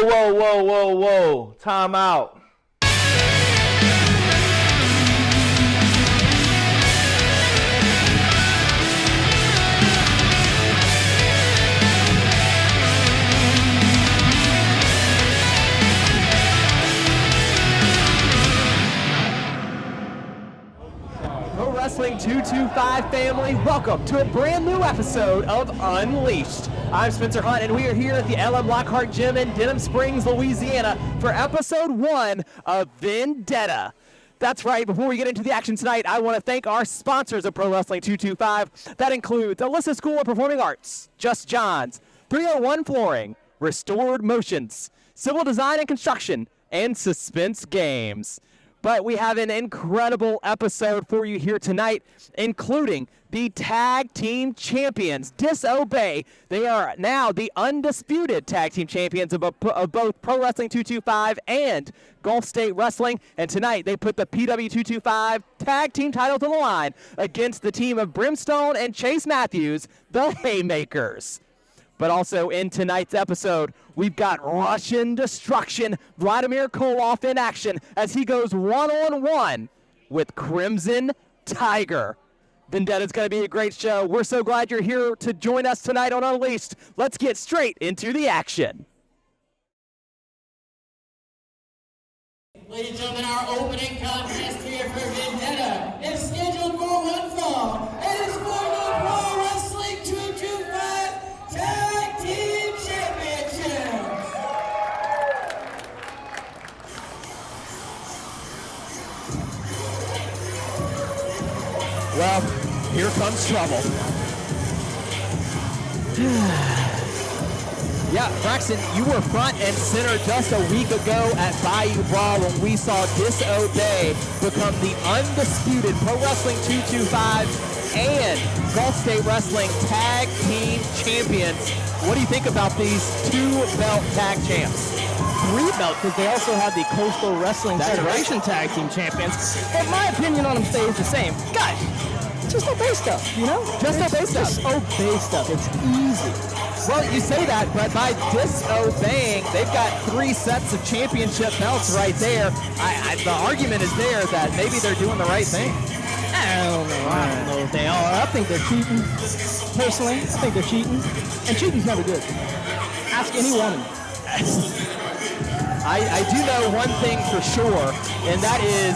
Whoa. Time out. Pro Wrestling 225 family, welcome to a brand new episode of Unleashed. I'm Spencer Hunt, and we are here at the Lockhart Gym in Denham Springs, Louisiana for episode 1 of Vendetta. That's right, before we get into the action tonight, I want to thank our sponsors of Pro Wrestling 225. That includes Alyssa School of Performing Arts, Just John's, 301 Flooring, Restored Motions, Civil Design and Construction, and Suspense Games. But we have an incredible episode for you here tonight, including the tag team champions, Disobey. They are now the undisputed tag team champions of both Pro Wrestling 225 and Gulf State Wrestling. And tonight they put the PW225 tag team titles on the line against the team of Brimstone and Chase Matthews, the Heyyymakers. But also in tonight's episode, we've got Russian Destruction, Vladimir Koloff in action as he goes one-on-one with Crimson Tiger. Vendetta's going to be a great show. We're so glad you're here to join us tonight on Unleashed. Let's get straight into the action. Ladies and gentlemen, our opening contest here for Vendetta is scheduled for one fall. It is for the Pro Wrestling 225 Tag Team Championship. Well, here comes trouble. Yeah, Braxton, you were front and center just a week ago at Bayou Brawl when we saw Disobey become the undisputed Pro Wrestling 225 and Gulf State Wrestling Tag Team Champions. What do you think about these two-belt tag champs? Three-belt, because they also have the Coastal Wrestling Federation Tag Team Champions. But my opinion on them stays the same. Guys, just obey stuff, you know? Just obey stuff. Just obey stuff. It's easy. Well, you say that, but by disobeying, they've got 3 sets of championship belts right there. The argument is there that maybe they're doing the right thing. I don't know if they are. I think they're cheating. Personally, I think they're cheating. And cheating's never good. Ask any woman. I do know one thing for sure, and that is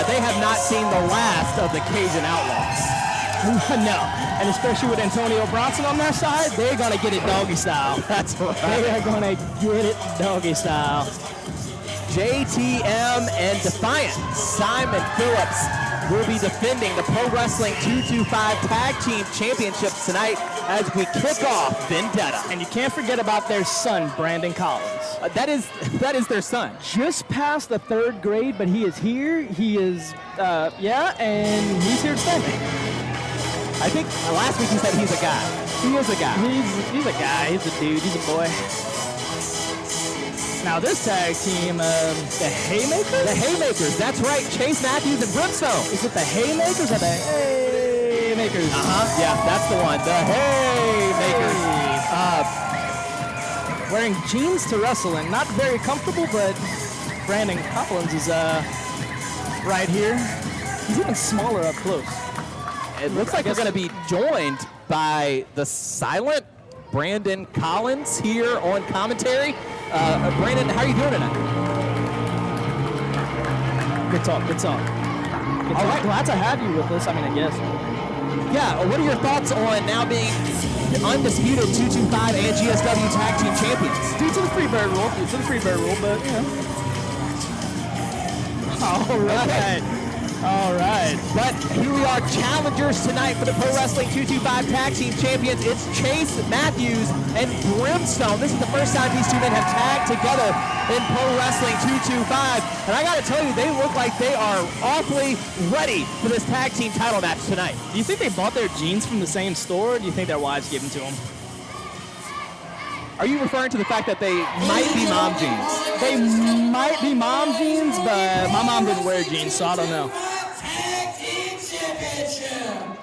they have not seen the last of the Cajun Outlaws. No, and especially with Antonio Bronson on their side, they're going to get it doggy style. That's right. They are going to get it doggy style. JTM and Defiant, Simon Phillips will be defending the Pro Wrestling 225 Tag Team Championships tonight as we kick off Vendetta. And you can't forget about their son, Brandon Collins. That is their son. Just past the 3rd grade, but he is here. He is, and he's here to stay. I think last week he said he's a guy. He is a guy. He's a guy. He's a dude. He's a boy. Now this tag team, the Heyyymakers? The Heyyymakers, that's right. Chase Matthews and Brimstone. Is it the Heyyymakers or the Heyyymakers? Yeah, that's the one. The Heyyymakers. Wearing jeans to wrestle in. Not very comfortable, but Brandon Collins is right here. He's even smaller up close. It looks like we're going to be joined by the silent Brandon Collins here on commentary. Brandon, how are you doing tonight? Good talk. All right, glad to have you with us. I guess. Yeah, what are your thoughts on now being undisputed 225 and GSW Tag Team Champions? Due to the Freebird rule, but, you know. All right. But here we are, challengers tonight for the Pro Wrestling 225 Tag Team Champions. It's Chase Matthews and Brimstone. This is the first time these two men have tagged together in Pro Wrestling 225. And I got to tell you, they look like they are awfully ready for this tag team title match tonight. Do you think they bought their jeans from the same store, or do you think their wives gave them to them? Are you referring to the fact that they might be mom jeans? They might be mom jeans, but my mom didn't wear jeans, so I don't know. Tag Team Championship.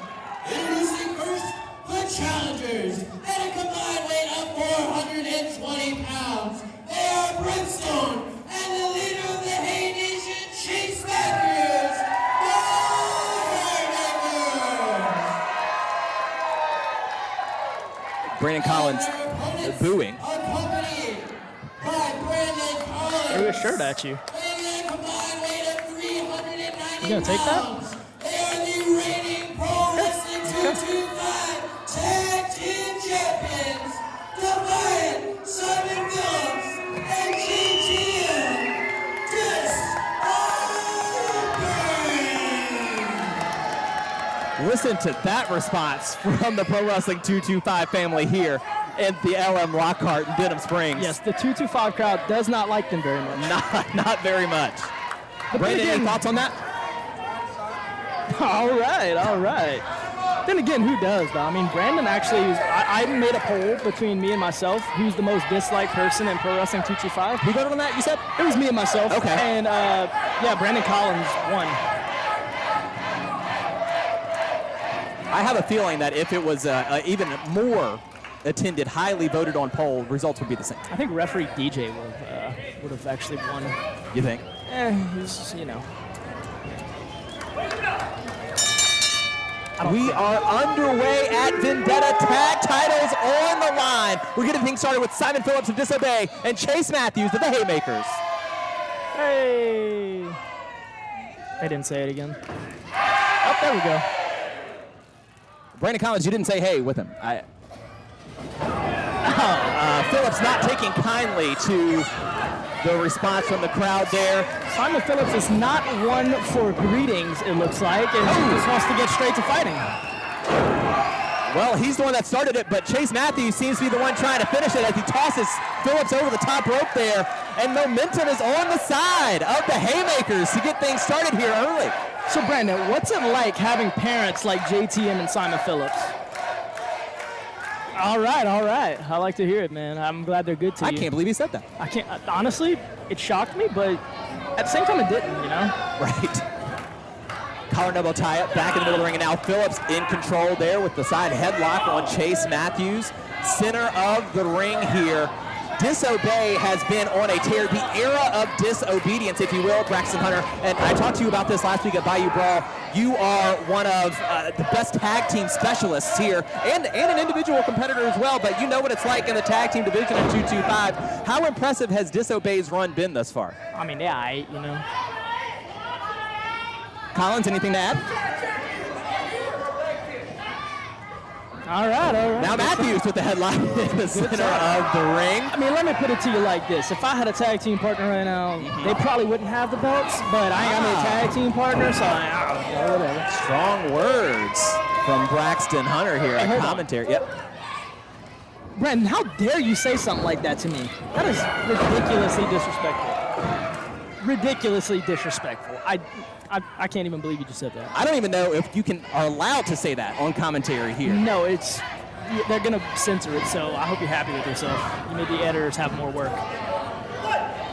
Introducing first the challengers at a combined weight of 420 pounds. They are of Brimstone and the leader of the Hay Nation, Chase Matthews, the Heyyymakers. Brandon Collins booing. Accompanied by Brandon Collins. Threw a shirt at you. Weighing in a combined weight of 390 You gonna take that? pounds. They are the reigning Pro Wrestling 225 Tag Team Champions, Defiant, Simon Phillips, and GTM Disobey. Listen to that response from the Pro Wrestling 225 family here in the LM Lockhart in Denham Springs. Yes, the 225 crowd does not like them very much. Not very much. Brandon, any thoughts on that? All right. Then again, who does, though? I mean, Brandon actually, I made a poll between me and myself, who's the most disliked person in Pro Wrestling 225. Who voted on that, you said? It was me and myself. Okay. And, yeah, Brandon Collins won. I have a feeling that if it was even more attended, highly voted on poll, results would be the same. I think referee DJ would have actually won. You think? He's, you know. We are underway at Vendetta. Tag titles on the line. We're getting things started with Simon Phillips of Disobey and Chase Matthews of the Heyyymakers. Hey. I didn't say it again. Oh, there we go. Brandon Collins, you didn't say hey with him. Phillips not taking kindly to the response from the crowd there. Simon Phillips is not one for greetings, it looks like, and he just wants to get straight to fighting. Well, he's the one that started it, but Chase Matthews seems to be the one trying to finish it as he tosses Phillips over the top rope there, and momentum is on the side of the Heymakers to get things started here early. So, Brandon, what's it like having parents like JTM and Simon Phillips? All right. I like to hear it, man. I'm glad they're good to you. I can't believe he said that. I can't. Honestly, it shocked me, but at the same time, it didn't. You know. Right. Collar and elbow tie up back in the middle of the ring, and now Phillips in control there with the side headlock on Chase Matthews. Center of the ring here. Disobey has been on a tear, the era of disobedience, if you will, Braxton Hunter. And I talked to you about this last week at Bayou Brawl. You are one of the best tag team specialists here and an individual competitor as well, but you know what it's like in the tag team division at 225. How impressive has Disobey's run been thus far? I mean, yeah, you know. Collins, anything to add? All right. Now Matthews with the headlock in the center of the ring. I mean, let me put it to you like this. If I had a tag team partner right now, they probably wouldn't have the belts, but I am a tag team partner, so whatever. Strong words from Braxton Hunter here Hey, on hold on. commentary. Yep. Brandon, how dare you say something like that to me? That is ridiculously disrespectful. Ridiculously disrespectful. I can't even believe you just said that. I don't even know if you are allowed to say that on commentary here. No, they're gonna censor it, so I hope you're happy with yourself. You made the editors have more work.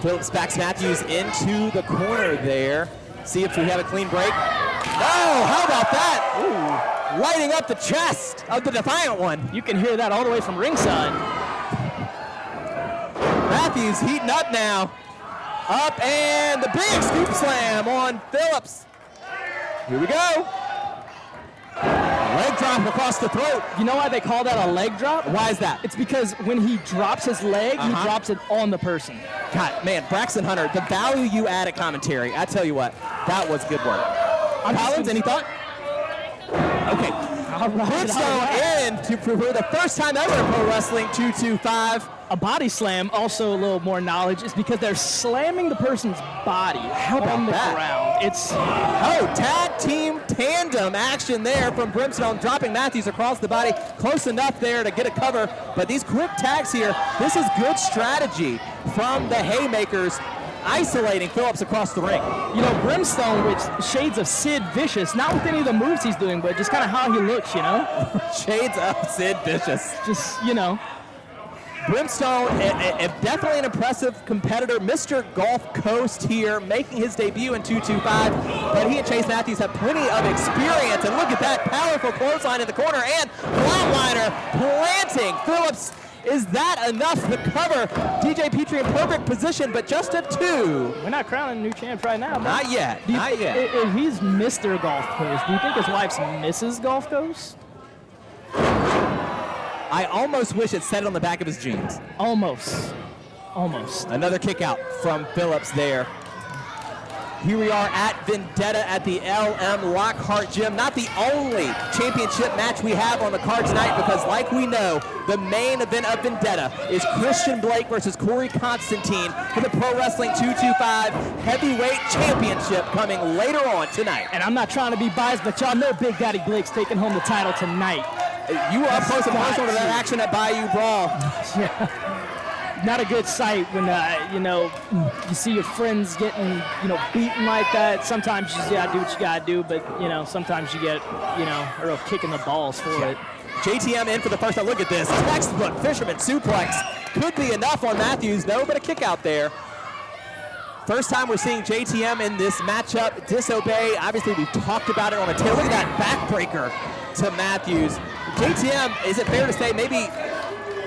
Phillips backs Matthews into the corner there. See if we have a clean break. Oh, how about that? Ooh, lighting up the chest of the Defiant one. You can hear that all the way from ringside. Matthews heating up now. Up and the big scoop slam on Phillips. Here we go. Leg drop across the throat. You know why they call that a leg drop? Why is that? It's because when he drops his leg, he drops it on the person. God, man, Braxton Hunter, the value you add at commentary, I tell you what, that was good work. Collins, any thought? Okay. Brimstone in to for the first time ever in Pro Wrestling 225. A body slam, also a little more knowledge, is because they're slamming the person's body on the ground. It's tag team tandem action there from Brimstone, dropping Matthews across the body, close enough there to get a cover. But these quick tags here, this is good strategy from the Heymakers, isolating Phillips across the ring. You know, Brimstone with shades of Sid Vicious, not with any of the moves he's doing, but just kind of how he looks, you know? Shades of Sid Vicious. Just, you know. Brimstone, definitely an impressive competitor. Mr. Gulf Coast here, making his debut in 225. But he and Chase Matthews have plenty of experience. And look at that powerful clothesline in the corner and flatliner planting Phillips Is that enough to cover? DJ Petrie in perfect position, but just a 2. We're not crowning new champs right now, bro. Not yet. Not yet. If he's Mr. Gulf Coast, do you think his wife's Mrs. Gulf Coast? I almost wish it said it on the back of his jeans. Almost. Another kick out from Phillips there. Here we are at Vendetta at the LM Lockhart Gym. Not the only championship match we have on the card tonight, because like we know, the main event of Vendetta is Christian Blake versus Corey Constantine for the Pro Wrestling 225 Heavyweight Championship coming later on tonight. And I'm not trying to be biased, but y'all know Big Daddy Blake's taking home the title tonight. You were up close and personal to that action at Bayou Brawl. Yeah. Not a good sight when, you see your friends getting, beaten like that. Sometimes you just gotta do what you gotta do, but, sometimes you get, a real kick in the balls for it. JTM in for the first time. Look at this. Textbook fisherman suplex. Could be enough on Matthews. No, but a kick out there. First time we're seeing JTM in this matchup. Disobey. Obviously, we've talked about it on the tail. Look at that backbreaker to Matthews. JTM, is it fair to say, maybe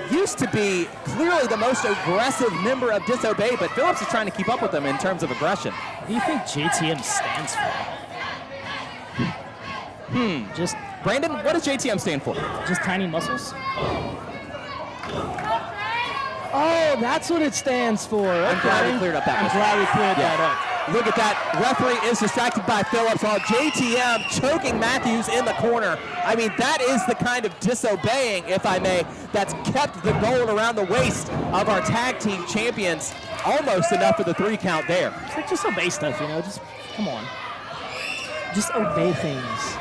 used to be clearly the most aggressive member of Disobey, but Phillips is trying to keep up with them in terms of aggression. What do you think JTM stands for? Just Brandon, what does JTM stand for? Just tiny muscles? Oh, that's what it stands for. Okay. I'm glad we cleared up that. I'm glad we cleared that up. Look at that. Referee is distracted by Phillips while JTM choking Matthews in the corner. I mean, that is the kind of disobeying, if I may, that's kept the gold around the waist of our tag team champions. Almost enough for the 3 count there. It's like just obey stuff, just come on. Just obey things.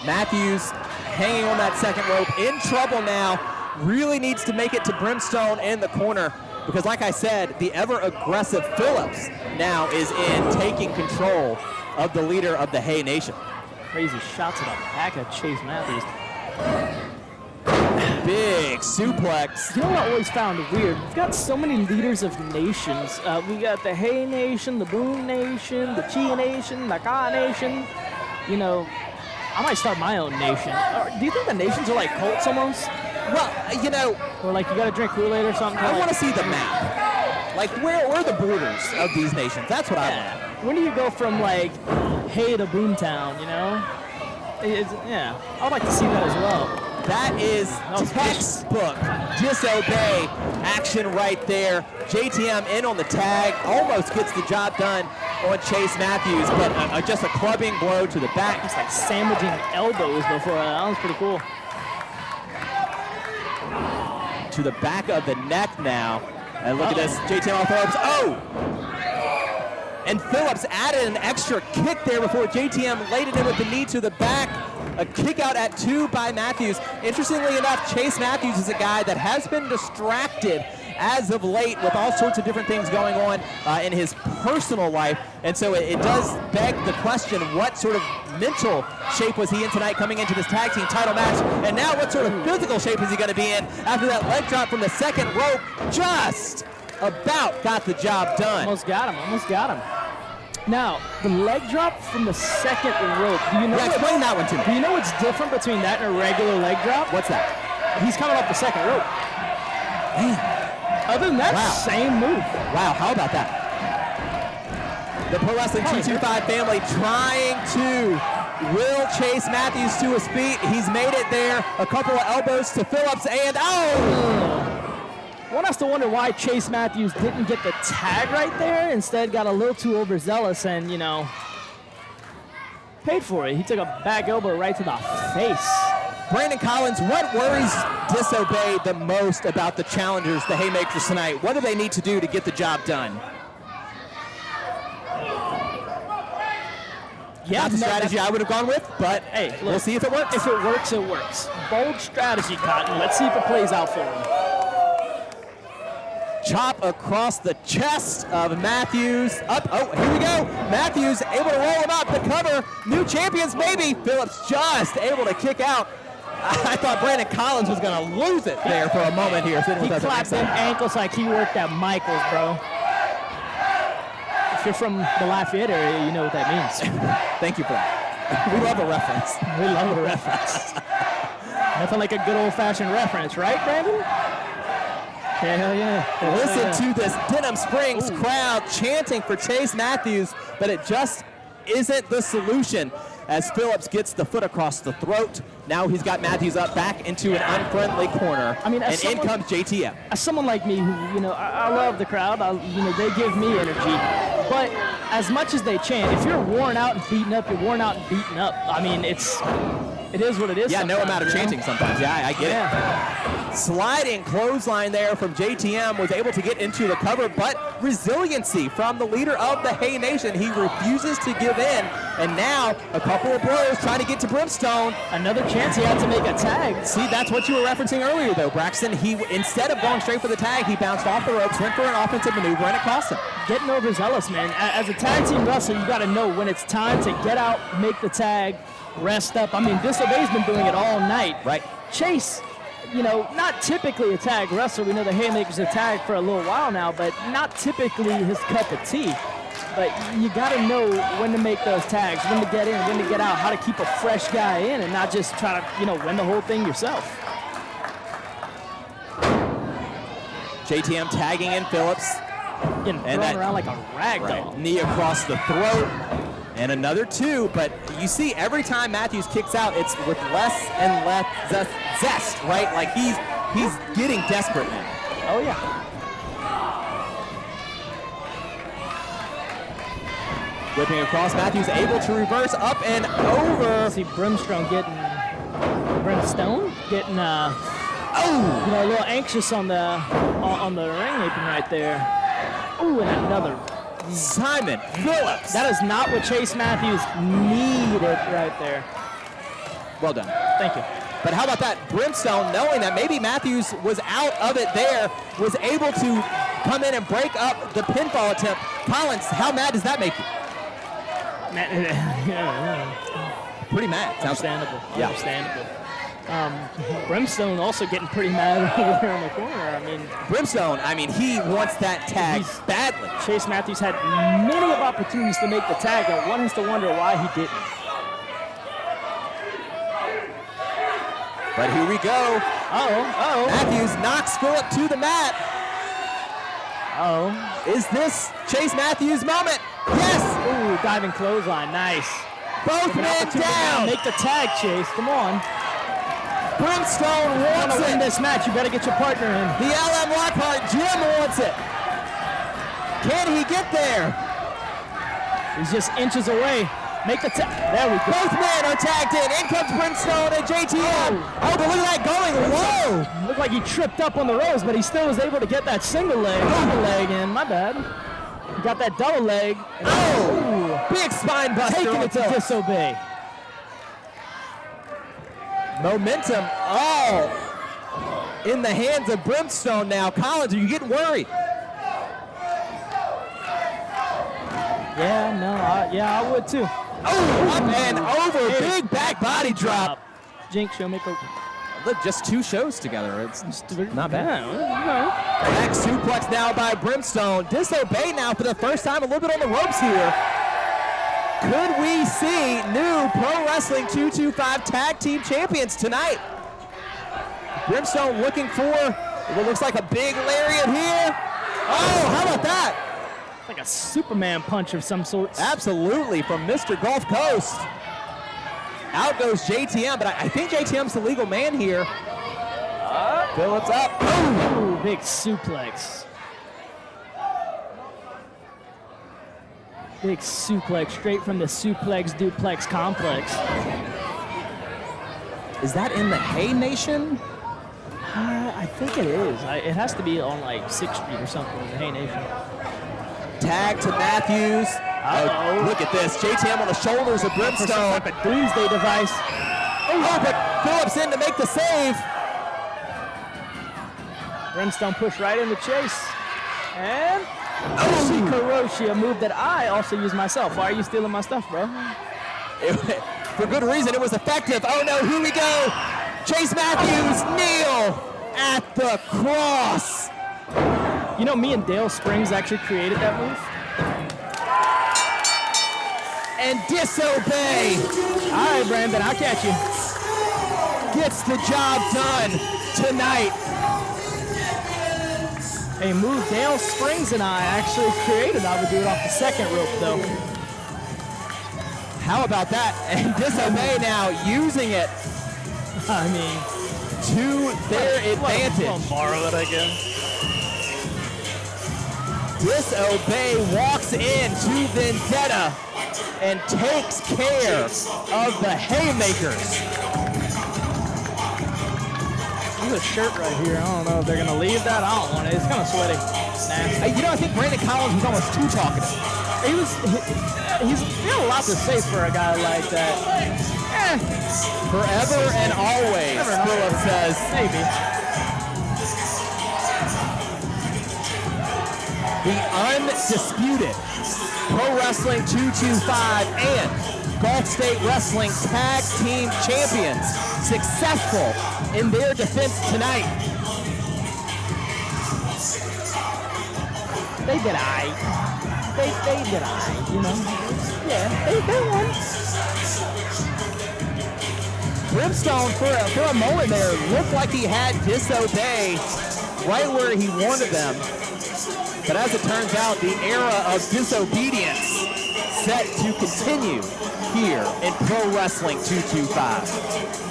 Matthews hanging on that second rope, in trouble now. Really needs to make it to Brimstone in the corner, because like I said, the ever-aggressive Phillips now is in taking control of the leader of the Hey Nation. Crazy shots at the back of Chase Matthews. Big suplex. You know what I always found weird? We've got so many leaders of nations. We got the Hey Nation, the Boom Nation, the Chi Nation, the Ka Nation. I might start my own nation. Do you think the nations are like cults almost? Well, or like you got to drink Kool-Aid or something? I want to see the map. Like, where are the borders of these nations? That's what I want. When do you go from, like, Hey to Boomtown, I would like to see that as well. That is textbook Disobey action right there. JTM in on the tag, almost gets the job done on Chase Matthews, but just a clubbing blow to the back. It's like sandwiching elbows before. That was pretty cool. To the back of the neck now. And look at this, JTM Phillips. Oh! And Phillips added an extra kick there before JTM laid it in with the knee to the back. A kick out at 2 by Matthews. Interestingly enough, Chase Matthews is a guy that has been distracted as of late with all sorts of different things going on in his personal life. And so it does beg the question, what sort of mental shape was he in tonight coming into this tag team title match? And now what sort of physical shape is he going to be in after that leg drop from the second rope? Just about got the job done. Almost got him. Now, the leg drop from the second rope. Do you know? Yeah, explain that one to me. Do you know what's different between that and a regular leg drop? What's that? He's coming up the second rope. Man. Other than that, same move. Wow, how about that? The Pro Wrestling 225 family trying to will Chase Matthews to his feet. He's made it there. A couple of elbows to Phillips, and one has to wonder why Chase Matthews didn't get the tag right there. Instead, got a little too overzealous and, paid for it. He took a back elbow right to the face. Brandon Collins, what worries Disobey the most about the challengers, the Heymakers tonight? What do they need to do to get the job done? Yeah, not the strategy I would have gone with, but hey, look, we'll see if it works. If it works, it works. Bold strategy, Cotton. Let's see if it plays out for him. Chop across the chest of Matthews. Up, oh, here we go. Matthews able to roll him out to cover. New champions, maybe. Phillips just able to kick out. I thought Brandon Collins was going to lose it there for a moment here. He clapped them ankles like he worked at Michael's, bro. If you're from the Lafayette area, you know what that means. Thank you for that. We love a reference. We love a reference. Nothing like a good old-fashioned reference, right, Brandon? Hell yeah. Listen to this Denham Springs crowd chanting for Chase Matthews, but it just isn't the solution as Phillips gets the foot across the throat. Now he's got Matthews up back into an unfriendly corner, I mean, and in comes JTM. As someone like me who, you know, I love the crowd, they give me energy. But as much as they chant, if you're worn out and beaten up, you're worn out and beaten up. I mean, it is what it is. Yeah, no amount of chanting sometimes. Yeah, I get it. Sliding clothesline there from JTM, was able to get into the cover, but resiliency from the leader of the Hey Nation. He refuses to give in, and now a couple of blows trying to get to Brimstone. Another chance he had to make a tag. See, that's what you were referencing earlier, though, Braxton. He, instead of going straight for the tag, he bounced off the ropes, went for an offensive maneuver, and it cost him. Getting overzealous, man. As a tag team wrestler, you got to know when it's time to get out, make the tag, rest up. I mean, Disobey's been doing it all night. Right. Chase, you know, not typically a tag wrestler. We know the Heymakers are tagged for a little while now, but not typically his cup of tea. But you got to know when to make those tags, when to get in, when to get out, how to keep a fresh guy in and not just try to, you know, win the whole thing yourself. JTM tagging in Phillips. Getting thrown around like a rag doll. Knee across the throat. And another two, but you see every time Matthews kicks out, it's with less and less zest, right? Like he's getting desperate now. Oh yeah. Whipping across, Matthews able to reverse up and over. See Brimstone getting a little anxious on the ring apron right there. Ooh, and another. Simon Phillips. That is not what Chase Matthews needed right there. Well done. Thank you. But how about that? Brimstone, knowing that maybe Matthews was out of it there, was able to come in and break up the pinfall attempt. Collins, how mad does that make you? Pretty mad. Understandable. Yeah. Understandable. Brimstone also getting pretty mad over there in the corner. I mean, Brimstone, he wants that tag badly. Chase Matthews had many of opportunities to make the tag, and one has to wonder why he didn't. But here we go. Matthews knocks Phillips to the mat. Is this Chase Matthews' moment? Yes! Ooh, diving clothesline, nice. Both men down. Make the tag, Chase, come on. Brimstone wants to it. win this match, you better get your partner in. The LM Lockhart Jim wants it. Can he get there? He's just inches away. Make the tag. There we go. Both men are tagged in. In comes Brimstone and JTM. But look at that going low. Looked like he tripped up on the ropes, but he still was able to get that single leg in. My bad. He got that double leg. Big spine buster. Taking it to Disobey. Momentum all in the hands of Brimstone now. Collins, are you getting worried? Yeah, I would too. Up and over. Big back body drop. Jinx, show me. Look, just 2 shows together. It's not bad. Yeah. Back suplex now by Brimstone. Disobey now for the first time, a little bit on the ropes here. Could we see new Pro Wrestling 225 Tag Team Champions tonight? Brimstone looking for what looks like a big lariat here. How about that? Like a Superman punch of some sort. Absolutely, from Mr. Gulf Coast. Out goes JTM, but I think JTM's the legal man here. Phillips up. Ooh, big suplex. Big suplex straight from the suplex duplex complex. Is that in the Hey Nation? I think it is. It has to be on like 6th Street or something in the Hey Nation. Tag to Matthews. Look at this. JTM on the shoulders of Brimstone. Some type of doomsday device. But Phillips in to make the save. Brimstone pushed right into Chase. And Karoshi, a move that I also use myself. Why are you stealing my stuff, bro? For good reason, it was effective. Oh no, here we go. Chase Matthews, kneel at the cross. You know, me and Dale Springs actually created that move. And Disobey. All right, Brandon, I'll catch you. Gets the job done tonight. A move Denham Springs and I actually created. I would do it off the second rope, though. How about that? And Disobey now using it I mean, to their advantage. I'll borrow it, I guess. Disobey walks into Vendetta and takes care of the Heymakers. There's a shirt right here. I don't know if they're going to leave that. I don't want it. It's kind of sweaty. Nasty. Hey, you know, I think Brandon Collins was almost too talkative. He's got a lot to say for a guy like that. Forever and always, Phillips says. Maybe. The undisputed Pro Wrestling 225 and Gulf State Wrestling Tag Team Champions successful in their defense tonight. They did aight. They did aight, you know? Yeah, they won. Brimstone, for a moment there, looked like he had Disobey right where he wanted them. But as it turns out, the era of disobedience set to continue here in Pro Wrestling 225.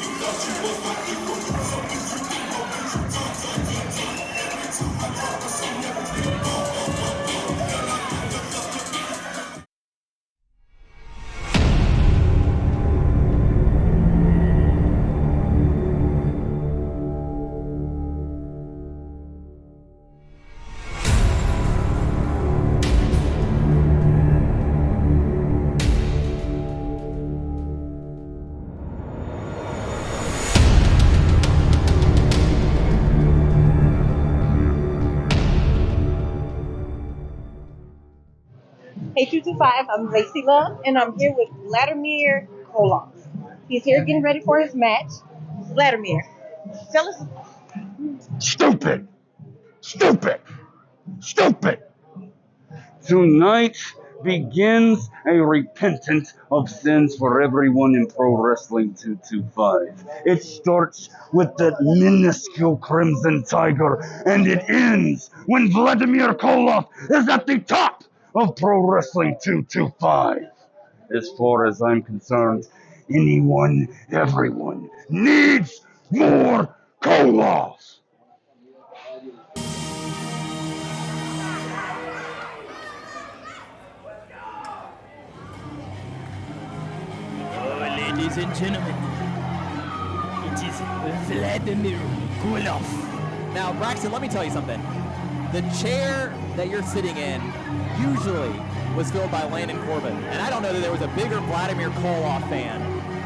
Hey 225, I'm Lacey Love, and I'm here with Vladimir Koloff. He's here getting ready for his match. Vladimir, tell us. Stupid! Stupid! Stupid! Tonight begins a repentance of sins for everyone in Pro Wrestling 225. It starts with that minuscule Crimson Tiger, and it ends when Vladimir Koloff is at the top of Pro Wrestling 225. As far as I'm concerned, anyone, everyone needs more Koloff. Ladies and gentlemen, it is Vladimir Koloff. Now, Braxton, let me tell you something. The chair that you're sitting in usually was filled by Landon Corbin, and I don't know that there was a bigger Vladimir Koloff fan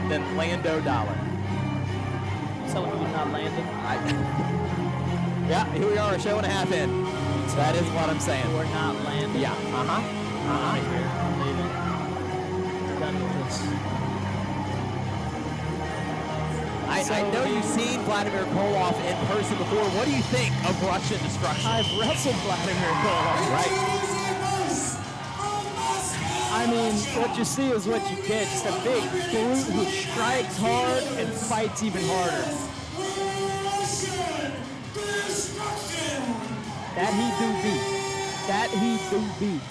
than Lando Dollar. Telling me you're not Landon? Yeah, here we are, a show and a half in. That is what I'm saying. We're not Landon. Yeah, Right here. I'm leaving. Done with this. I know you've seen Vladimir Koloff in person before. What do you think of Russian Destruction? I've wrestled Vladimir Koloff. Right. I mean, what you see is what you get. Just a big brute who strikes hard and fights even harder. That he do beat. That he do beat.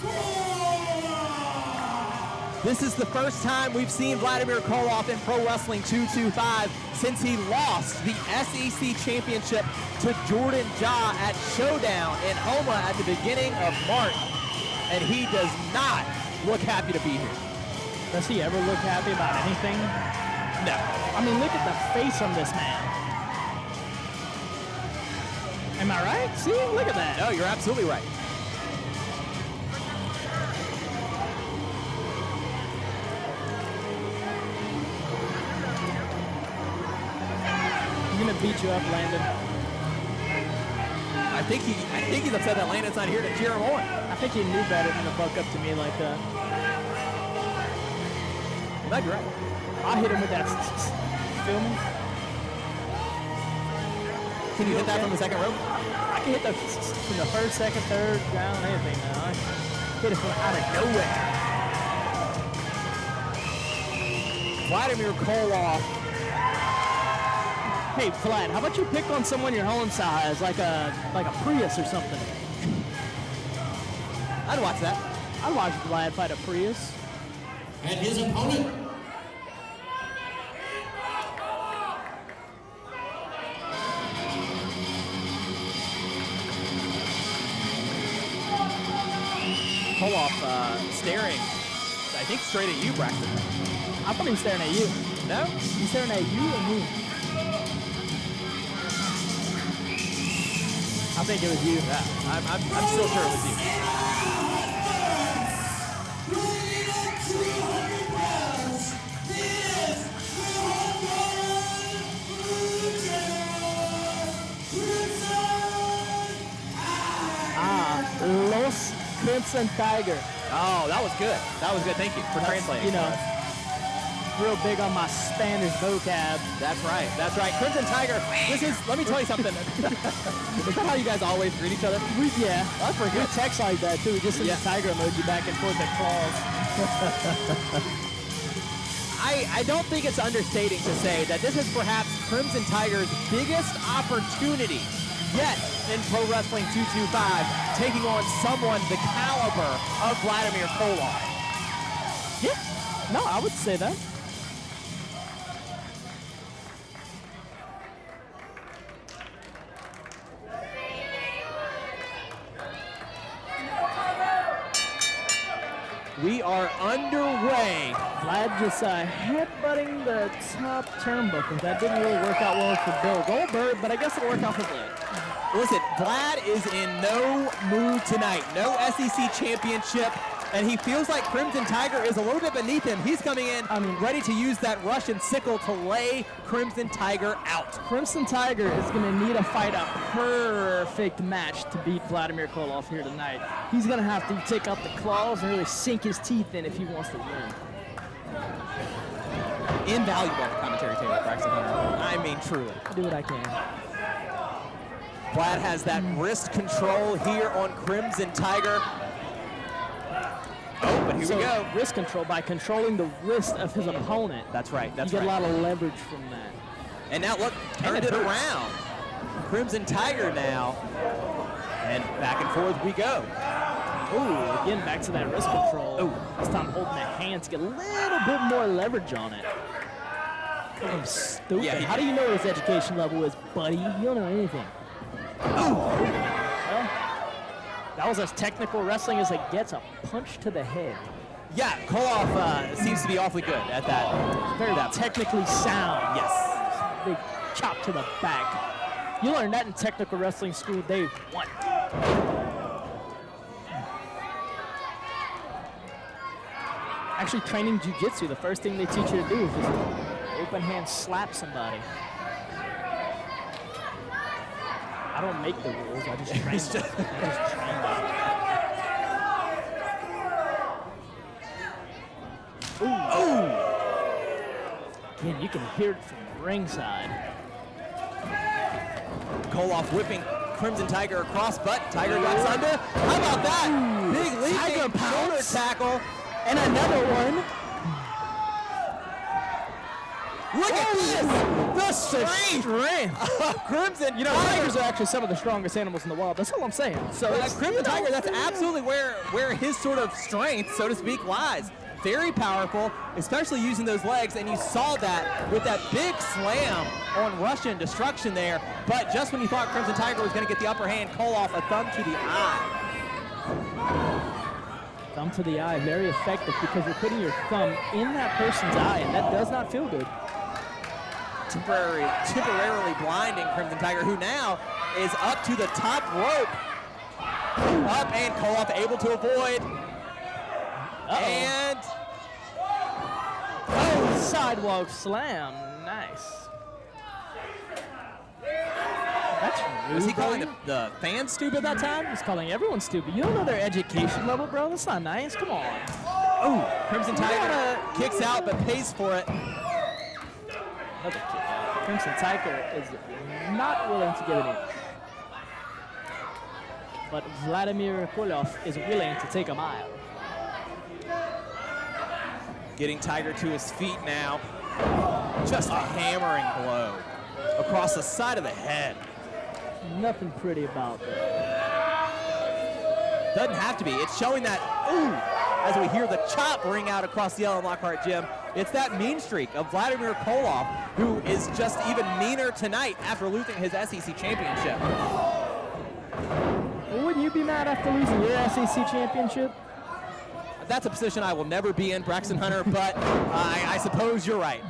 This is the first time we've seen Vladimir Koloff in Pro Wrestling 225 since he lost the SEC Championship to Jordan Ja at Showdown in Houma at the beginning of March. And he does not look happy to be here. Does he ever look happy about anything? No. I mean, look at the face on this man. Am I right? See, look at that. No, you're absolutely right. He's gonna beat you up, Landon. I think he's upset that Landon's not here to cheer him on. I think he knew better than to buck up to me like that. You might be right. I'll hit him with that. Feel me? Can you hit that from the second rope? I can hit the from the first, second, third, down, anything now. I hit it from out of nowhere. Vladimir Koloff. Hey, Vlad, how about you pick on someone your own size, like a Prius or something? I'd watch that. I watched Vlad fight a Prius. And his opponent, Koloff staring, I think, straight at you, Braxton. I thought he was staring at you. No? He's staring at you and me. I think it was you. Yeah, I'm still sure it was you. weighing at 200 pounds, is Los Crimson Tiger. Oh, that was good. That was good. Thank you for translating. You know, real big on my Spanish vocab. That's right. That's right. Crimson Tiger. This is. Let me tell you something. Is that how you guys always greet each other? Yeah. That's pretty We good. text like that too. We just send Yeah. the tiger emoji back and forth at claws. I don't think it's understating to say that this is perhaps Crimson Tiger's biggest opportunity yet in Pro Wrestling 225, taking on someone the caliber of Vladimir Koloff. Yeah. No, I would say that. We are underway. Vlad just headbutting the top turnbuckle. That didn't really work out well for Bill Goldberg, but I guess it'll work out for Vlad. Listen, Vlad is in no mood tonight. No SEC championship, and he feels like Crimson Tiger is a little bit beneath him. He's coming in ready to use that Russian sickle to lay Crimson Tiger out. Crimson Tiger is going to need to fight a perfect match to beat Vladimir Koloff here tonight. He's going to have to take out the claws and really sink his teeth in if he wants to win. Invaluable commentary table, Braxton. I mean, truly. I do what I can. Vlad has that wrist control here on Crimson Tiger. Oh, but here we go. Wrist control, by controlling the wrist of his opponent. That's right. That's you get right. a lot of leverage from that. And now look, turned it around. Crimson Tiger now. And back and forth we go. Ooh, again, back to that wrist control. Ooh. This time holding the hand to get a little bit more leverage on it. I'm stupid. Yeah, How do you know what his education level is, buddy? You don't know anything. Well, that was as technical wrestling as it gets. A punch to the head. Yeah, Koloff seems to be awfully good at that. Very technically sound. Yes. Big chop to the back. You learned that in technical wrestling school day one. Actually, training jiu-jitsu, the first thing they teach you to do is just open hand slap somebody. I don't make the rules, I just train them. I just train them. Ooh. Again, you can hear it from ringside. Koloff whipping Crimson Tiger across, but Tiger ducks under. How about that? Big leaping Tiger shoulder pounce. tackle. And another one. Look at this! The strength of Crimson. You know, tigers are actually some of the strongest animals in the wild. That's all I'm saying. So Crimson Tiger, that's absolutely where his sort of strength, so to speak, lies. Very powerful, especially using those legs, and you saw that with that big slam on Russian destruction there. But just when you thought Crimson Tiger was going to get the upper hand, Koloff a thumb to the eye. Thumb to the eye, very effective because you're putting your thumb in that person's eye, and that does not feel good. Temporarily blinding Crimson Tiger, who now is up to the top rope. Up, and Koloff able to avoid. And sidewalk slam, nice. That's rude. was he calling the fans stupid that time? He's calling everyone stupid. You don't know their education level, bro? That's not nice. Come on. Oh, Crimson Tiger kicks out but pays for it. Another kick out. Crimson Tiger is not willing to give it in. But Vladimir Koloff is willing to take a mile. Getting Tiger to his feet now. Just a hammering blow across the side of the head. Nothing pretty about that. Doesn't have to be. It's showing that, ooh, as we hear the chop ring out across the LM Lockhart gym, it's that mean streak of Vladimir Koloff, who is just even meaner tonight after losing his SEC championship. Well, wouldn't you be mad after losing your SEC championship? That's a position I will never be in, Braxton Hunter, but I suppose you're right.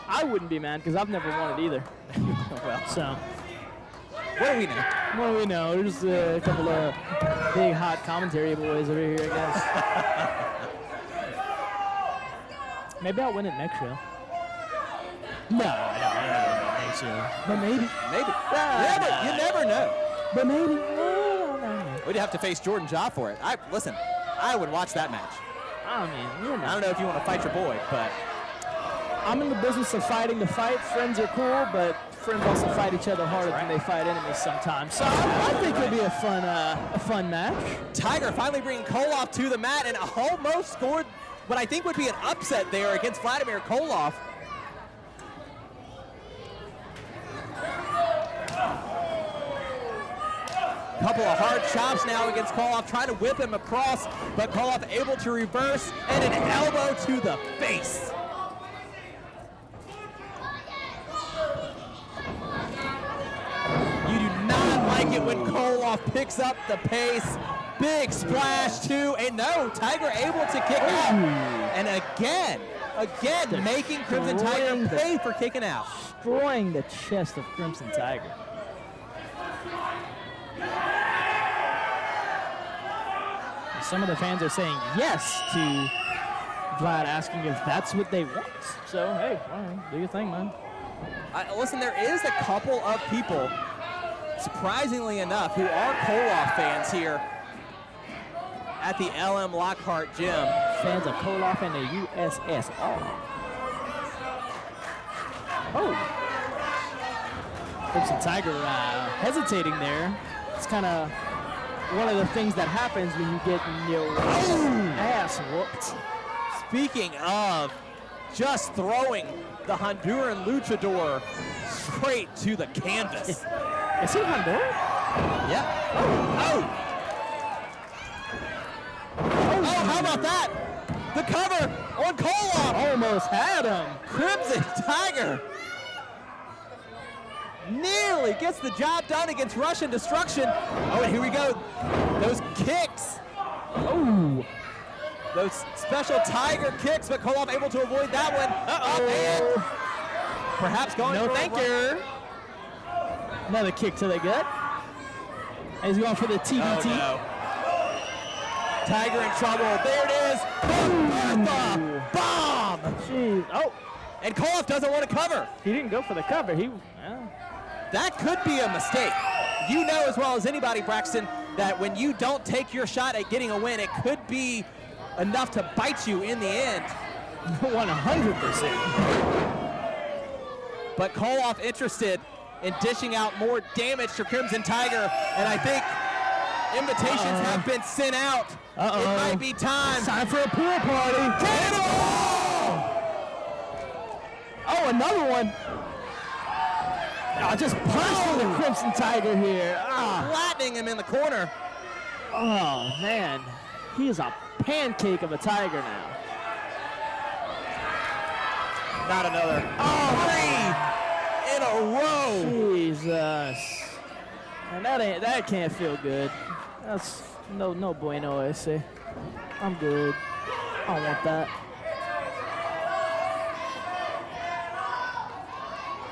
I wouldn't be mad because I've never won it either. Well, So, what do we know? well, we know. There's a couple of big hot commentary boys over here, I guess. Maybe I'll win it next show. No, next show. But maybe. Maybe. You never know. But maybe. We'd have to face Jordan Ja for it. Listen, I would watch that match. I mean, you know. I don't know if you want to fight your boy, but I'm in the business of fighting to fight. Friends are cool, but friends also fight each other harder than they fight enemies sometimes. So I think it'll be a fun match. Tiger finally bringing Koloff to the mat and almost scored what I think would be an upset there against Vladimir Koloff. Couple of hard chops now against Koloff, trying to whip him across, but Koloff able to reverse, and an elbow to the face. You do not like it when Koloff picks up the pace. Big splash too, and no, Tiger able to kick out. And again making Crimson Tiger pay for kicking out. Destroying the chest of Crimson Tiger. Some of the fans are saying yes to Vlad asking if that's what they want. So, hey, all right, do your thing, man. Listen, there is a couple of people, surprisingly enough, who are Koloff fans here at the LM Lockhart gym. Fans of Koloff and the USSR. Oh. Crimson Tiger hesitating there. It's kind of one of the things that happens when you get your ass whooped. Speaking of just throwing the Honduran luchador straight to the canvas. Is he Honduran? Yeah. Oh, how about that? The cover on Koloff. Almost had him. Crimson Tiger nearly gets the job done against Russian Destruction. Oh, and here we go. Those kicks. Oh. Those special Tiger kicks, but Koloff able to avoid that one. And perhaps going No, for thank you. Another kick to the gut. And he's going for the TBT. Oh, no. Tiger in trouble. There it is. Bertha bomb. Jeez. Oh. And Koloff doesn't want to cover. He didn't go for the cover. That could be a mistake. You know as well as anybody, Braxton, that when you don't take your shot at getting a win, it could be enough to bite you in the end. 100%. But Koloff interested in dishing out more damage to Crimson Tiger, and I think invitations have been sent out. It might be time. It's time for a pool party. Cannonball! Oh, another one. Oh, just punched the Crimson Tiger here. Flattening him in the corner. Oh, man. He is a pancake of a Tiger now. Not another. Oh, 3 in a row. Jesus. And that can't feel good. That's no bueno, I say. I'm good. I don't want that.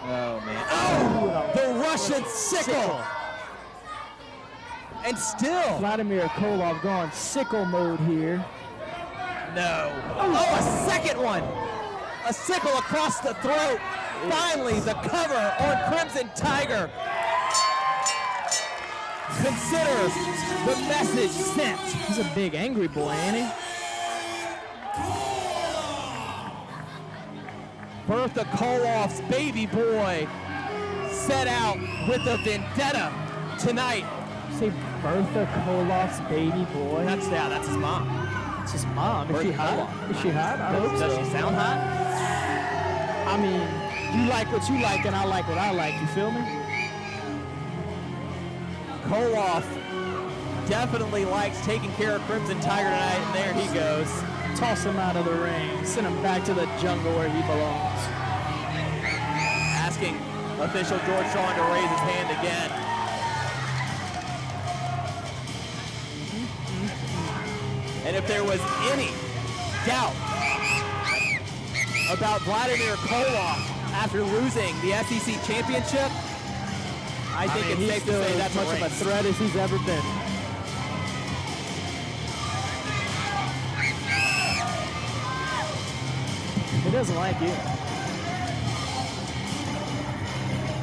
Oh, man. Oh, the Russian sickle. And still. Vladimir Koloff going sickle mode here. No. Oh, a second one. A sickle across the throat. Finally, the cover on Crimson Tiger. Consider the message sent. He's a big angry boy, ain't he? Bertha Koloff's baby boy set out with a vendetta tonight. Say Bertha Koloff's baby boy. That's his mom. It's his mom. Is she hot? Koloff. Is she hot? I hope so. Does she sound hot? I mean, you like what you like and I like what I like. You feel me? Koloff definitely likes taking care of Crimson Tiger tonight, and there he goes. Toss him out of the ring. Send him back to the jungle where he belongs. Asking official George Shawn to raise his hand again. And if there was any doubt about Vladimir Koloff after losing the SEC championship, I think it's safe to say that's as much of a threat as he's ever been. He doesn't like you.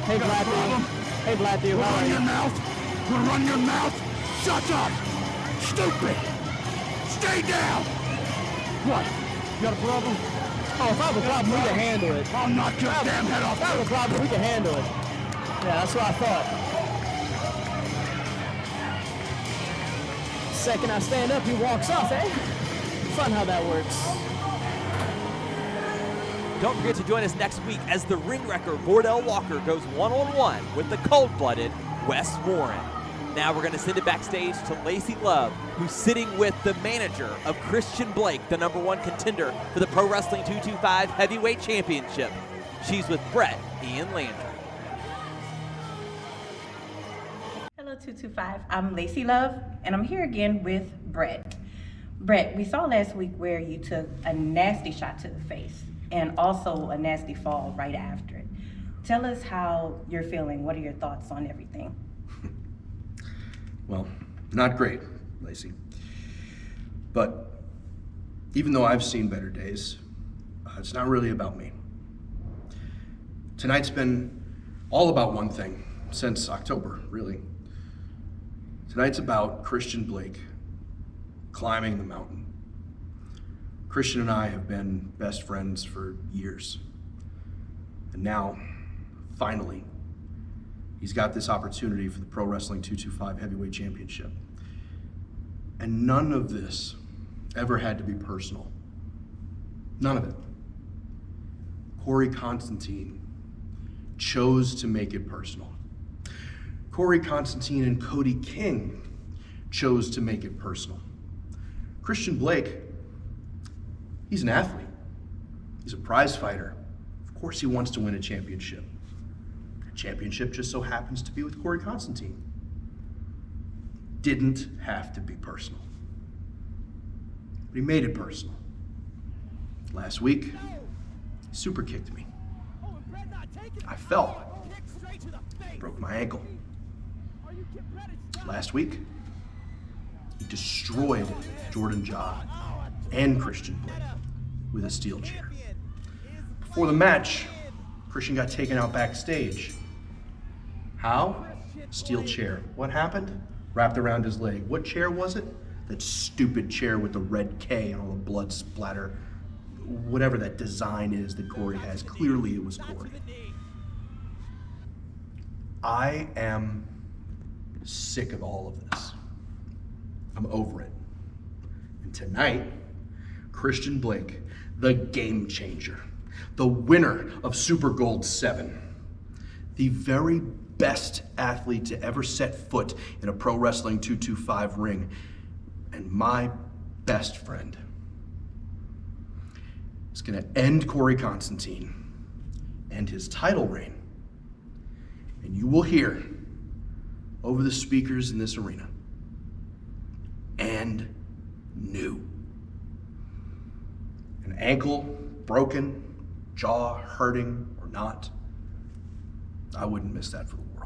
Hey, Vladimir. Hey, Vladimir. Run your mouth. Run your mouth. Shut up. Stupid. Stay down. What? You got a problem? Oh, if I have a problem, we can handle it. I'll knock your damn head off. If I have a problem, we can handle it. Yeah, that's what I thought. Second I stand up, he walks off, eh? Fun how that works. Don't forget to join us next week as the ring wrecker Vordell Walker goes one-on-one with the cold-blooded Wes Warren. Now we're going to send it backstage to Lacey Love, who's sitting with the manager of Christian Blake, the #1 contender for the Pro Wrestling 225 Heavyweight Championship. She's with Brett Ian Landry. Hello 225, I'm Lacey Love, and I'm here again with Brett. Brett, we saw last week where you took a nasty shot to the face and also a nasty fall right after it. Tell us how you're feeling. What are your thoughts on everything? Well, not great, Lacey. But even though I've seen better days, it's not really about me. Tonight's been all about one thing since October, really. Tonight's about Christian Blake climbing the mountain. Christian and I have been best friends for years. And now, finally, he's got this opportunity for the Pro Wrestling 225 Heavyweight Championship. And none of this ever had to be personal. None of it. Corey Constantine chose to make it personal. Corey Constantine and Cody King chose to make it personal. Christian Blake, he's an athlete. He's a prize fighter. Of course he wants to win a championship. The championship just so happens to be with Corey Constantine. Didn't have to be personal. But he made it personal. Last week, he super kicked me. I fell. Broke my ankle. Last week, he destroyed Jordan Jaw and Christian Blake with a steel chair. Before the match, Christian got taken out backstage. How? Steel chair. What happened? Wrapped around his leg. What chair was it? That stupid chair with the red K and all the blood splatter. Whatever that design is that Corey has. Clearly it was Corey. I am sick of all of this. I'm over it. And tonight, Christian Blake, the game changer, the winner of Super Gold 7, the very best athlete to ever set foot in a Pro Wrestling 225 ring, and my best friend, is gonna end Corey Constantine and his title reign. And you will hear over the speakers in this arena, and new. An ankle broken, jaw hurting or not, I wouldn't miss that for the world.